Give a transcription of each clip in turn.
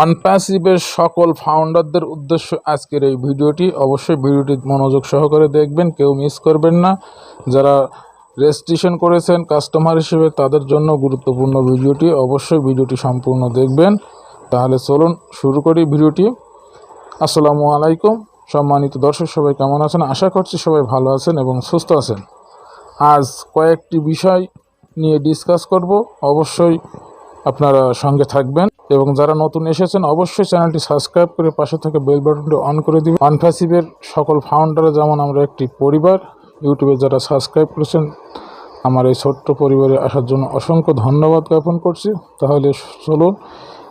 অনপ্যাসিভের সকল ফাউন্ডারদের উদ্দেশ্য আজকের এই ভিডিওটি। অবশ্যই ভিডিওটি মনোযোগ সহকারে দেখবেন, কেউ মিস করবেন না। যারা রেজিস্ট্রেশন করেছেন কাস্টমার হিসেবে তাদের জন্য গুরুত্বপূর্ণ ভিডিওটি, অবশ্যই ভিডিওটি সম্পূর্ণ দেখবেন। তাহলে চলুন শুরু করি ভিডিওটি। আসসালামু আলাইকুম সম্মানিত দর্শক, সবাই কেমন আছেন? আশা করছি সবাই ভালো আছেন এবং সুস্থ আছেন। আজ কয়েকটি বিষয় নিয়ে ডিসকাস করব, অবশ্যই আপনারা সঙ্গে থাকবেন এবং যারা নতুন এসেছেন অবশ্যই চ্যানেলটি সাবস্ক্রাইব করে পাশে থেকে বেল বাটনটি অন করে দিবেন। অনপ্যাসিভের সকল ফাউন্ডাররা যেমন আমরা একটি পরিবার, ইউটিউবে যারা সাবস্ক্রাইব করেছেন আমার এই ছোট্ট পরিবারে আসার জন্য অসংখ্য ধন্যবাদ জ্ঞাপন করছি। তাহলে চলুন,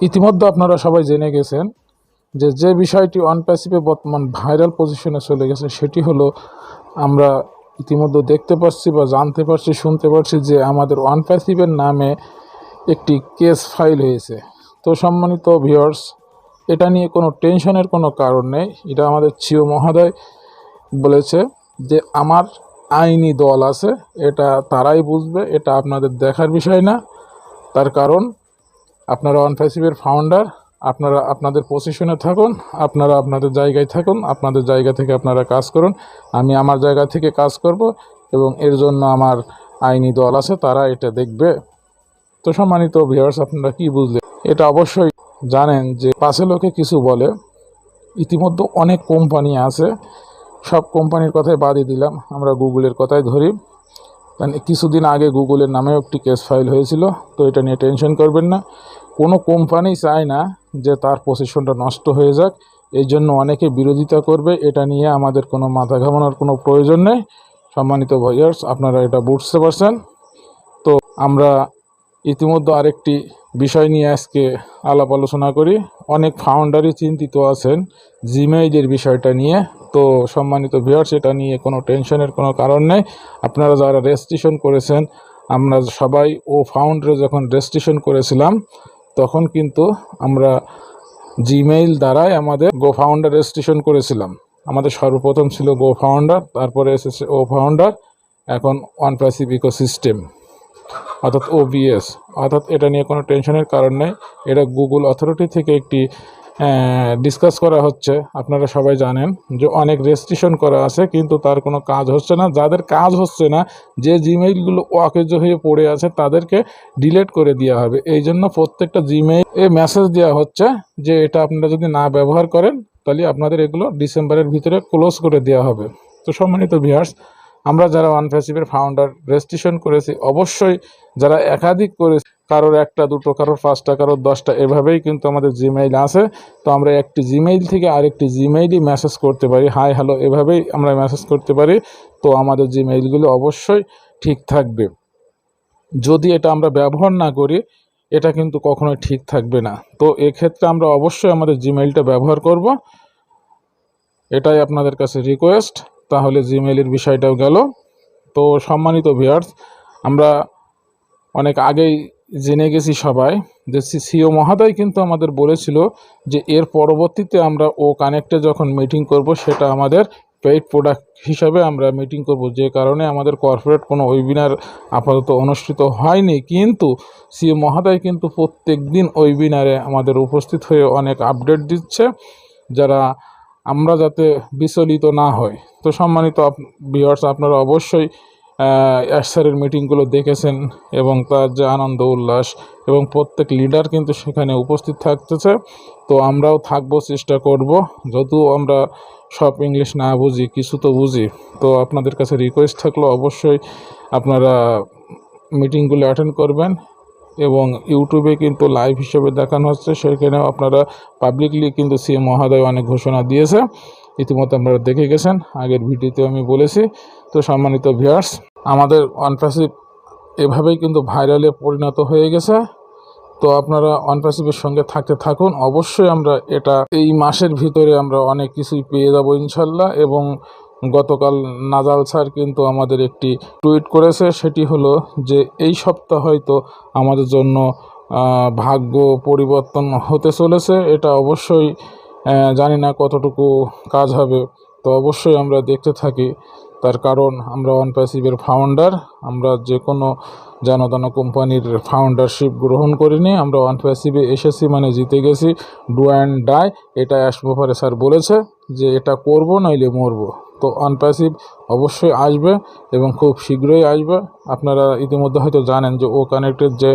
ইতিমধ্যে আপনারা সবাই জেনে গেছেন যে বিষয়টি অনপ্যাসিভে বর্তমান ভাইরাল পজিশনে চলে গেছে, সেটি হলো আমরা ইতিমধ্যে দেখতে পাচ্ছি বা জানতে পারছি, শুনতে পারছি যে আমাদের অনপ্যাসিভের নামে একটি কেস ফাইল হয়েছে। তো সম্মানিত ভিউয়ার্স, এটা নিয়ে কোনো টেনশনের কোনো কারণ নেই। এটা আমাদের সিও মহোদয় বলেছে যে আমার আইনি দল আছে, এটা তারাই বুঝবে, এটা আপনাদের দেখার বিষয় না। তার কারণ আপনারা অনপ্যাসিভের ফাউন্ডার, আপনারা আপনাদের পজিশনে থাকুন, আপনারা আপনাদের জায়গায় থাকুন, আপনাদের জায়গা থেকে আপনারা কাজ করুন। আমি আমার জায়গা থেকে কাজ করব এবং এর জন্য আমার আইনি দল আছে, তারা এটা দেখবে। তো সম্মানিত ভিউয়ার্স, আপনারা কি বুঝলেন? এটা অবশ্যই জানেন যে পাশে লোকে কিছু বলে। ইতিমধ্যে অনেক কোম্পানি আছে, সব কোম্পানির কথাই বাদই দিলাম, আমরা গুগলের কথাই ধরি। কিছুদিন আগে গুগলের নামেও একটি কেস ফাইল হয়েছিল। তো এটা নিয়ে টেনশন করবেন না। কোনো কোম্পানি চায় না যে তার পজিশনটা নষ্ট হয়ে যাক, এই জন্য অনেকে বিরোধিতা করবে। এটা নিয়ে আমাদের কোনো মাথা ঘামানোর কোনো প্রয়োজন নেই। সম্মানিত ভিউয়ার্স, আপনারা এটা বুঝতে পারছেন। তো আমরা ইতিমধ্যে আরেকটি বিষয় নিয়ে আজকে আলাপ আলোচনা করি। অনেক ফাউন্ডারই চিন্তিত আছেন জিমেইলের বিষয়টা নিয়ে। তো সম্মানিত ভিউয়ার্স, এটা নিয়ে কোনো টেনশনের কোনো কারণ নেই। আপনারা যারা রেজিস্ট্রেশন করেছেন, আমরা সবাই ফাউন্ডারে যখন রেজিস্ট্রেশন করেছিলাম তখন কিন্তু আমরা জিমেইল দ্বারাই আমাদের গোফাউন্ডার রেজিস্ট্রেশন করেছিলাম। আমাদের সর্বপ্রথম ছিল গোফাউন্ডার, তারপরে এসেছে ফাউন্ডার, এখন অনপ্যাসিভ ইকোসিস্টেম অর্থাৎ OBS। অর্থাৎ এটা নিয়ে কোনো টেনশনের কারণ নেই। এটা গুগল অথরিটি থেকে একটি ডিসকাস করা হচ্ছে। আপনারা সবাই জানেন যে অনেক রেজিস্ট্রেশন করা আছে কিন্তু তার কোনো কাজ হচ্ছে না। যাদের কাজ হচ্ছে না, যে জিমেইলগুলো অকেজো হয়ে পড়ে আছে তাদেরকে ডিলিট করে দেওয়া হবে। এই জন্য প্রত্যেকটা জিমেইলে মেসেজ দেওয়া হচ্ছে যে এটা আপনারা যদি না ব্যবহার করেন তাহলে আপনাদের এগুলো ডিসেম্বরের ভিতরে ক্লোজ করে দেওয়া হবে। তো সম্মানিত ভিউয়ার্স, আমরা যারা অনপ্যাসিভের ফাউন্ডার রেজিস্ট্রেশন করেছি, অবশ্যই যারা একাধিক করেছি, কারোর একটা দুটো, কারোর 5টা, কারোর 10টা, এভাবেই কিন্তু আমাদের জিমেইল আছে। তো আমরা একটি জিমেইল থেকে আরেকটি জিমেইলই মেসেজ করতে পারি, হাই হ্যালো, এভাবেই আমরা মেসেজ করতে পারি। তো আমাদের জিমেইলগুলো অবশ্যই ঠিক থাকবে। যদি এটা আমরা ব্যবহার না করি, এটা কিন্তু কখনোই ঠিক থাকবে না। তো এক্ষেত্রে আমরা অবশ্যই আমাদের জিমেইলটা ব্যবহার করব, এটাই আপনাদের কাছে রিকোয়েস্ট। তাহলে জিমেইলের বিষয়টাও গেল। তো সম্মানিত ভিউয়ার্স, আমরা অনেক আগেই জেনে গেছি সবাই যে সিও মহোদয় কিন্তু আমাদের বলেছিল যে এর পরবর্তীতে আমরা কানেক্টে যখন মিটিং করব সেটা আমাদের পেইড প্রোডাক্ট হিসাবে আমরা মিটিং করব। যে কারণে আমাদের কর্পোরেট কোনো ওয়েবিনার আপাতত অনুষ্ঠিত হয়নি, কিন্তু সিও মহোদয় কিন্তু প্রত্যেক দিন ওয়েবিনারে আমাদের উপস্থিত হয়ে অনেক আপডেট দিচ্ছে, যারা আমরা যাতে বিচলিত না হয়। তো সম্মানিত ভিউয়ার্স, আপনারা অবশ্যই অ্যাশ স্যারের মিটিংগুলো দেখেছেন এবং তার যে আনন্দ উল্লাস এবং প্রত্যেক লিডার কিন্তু সেখানে উপস্থিত থাকতেছে। তো আমরাও থাকবো, চেষ্টা করব, যদিও আমরা সব ইংলিশ না বুঝি, কিছু তো বুঝি। তো আপনাদের কাছে রিকোয়েস্ট থাকলো অবশ্যই আপনারা মিটিংগুলো অ্যাটেন্ড করবেন এবং ইউটিউবে কিন্তু লাইভ হিসেবে দেখানো হচ্ছে, সেখানেও আপনারা পাবলিকলি কিন্তু সিএম মহোদয় অনেক ঘোষণা দিয়েছে, ইতিমধ্যে আপনারা দেখে গেছেন, আগের ভিডিওতে আমি বলেছি। তো সম্মানিত ভিউয়ার্স, আমাদের অনপ্যাসিভ এভাবেই কিন্তু ভাইরালে পরিণত হয়ে গেছে। তো আপনারা অনপ্যাসিভের সঙ্গে থাকতে থাকুন। অবশ্যই আমরা এই মাসের ভিতরে আমরা অনেক কিছুই পেয়ে যাব ইনশাল্লাহ। এবং গতকাল নাজাল স্যার কিন্তু আমাদের একটি টুইট করেছে, সেটি হলো যে এই সপ্তাহ হয়তো আমাদের জন্য ভাগ্য পরিবর্তন হতে চলেছে। এটা অবশ্যই জানি না কতটুকু কাজ হবে, তো অবশ্যই আমরা দেখতে থাকি। তার কারণ আমরা অনপ্যাসিভের ফাউন্ডার, আমরা যে কোনো জানাদান কোম্পানির ফাউন্ডারশিপ গ্রহণ করিনি, আমরা অনপ্যাসিভে এসেছি মানে জিতে গেছি, ডু অ্যান্ড ডাই। এটা অ্যাশ মুফারে স্যার বলেছে যে এটা করব নইলে মরবো। তো অনপ্যাসিভ অবশ্যই আসবে এবং খুব শীঘ্রই আসবে। আপনারা ইতিমধ্যে হয়তো জানেন যে ও কানেক্টের যে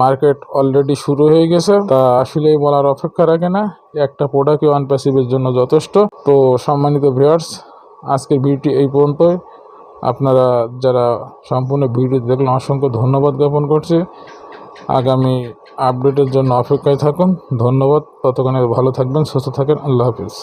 মার্কেট অলরেডি শুরু হয়ে গেছে, তা আসলেই বলার অপেক্ষা রাখে না, একটা প্রোডাক্টই অনপ্যাসিভের জন্য যথেষ্ট। তো সম্মানিত ভিউয়ার্স, আজকের ভিডিওটি এই পর্যন্তই। আপনারা যারা সম্পূর্ণ ভিডিও দেখলেন অসংখ্য ধন্যবাদ জ্ঞাপন করছি। আগামী আপডেটের জন্য অপেক্ষায় থাকুন। ধন্যবাদ। ততক্ষণে ভালো থাকবেন, সুস্থ থাকেন। আল্লাহ হাফিজ।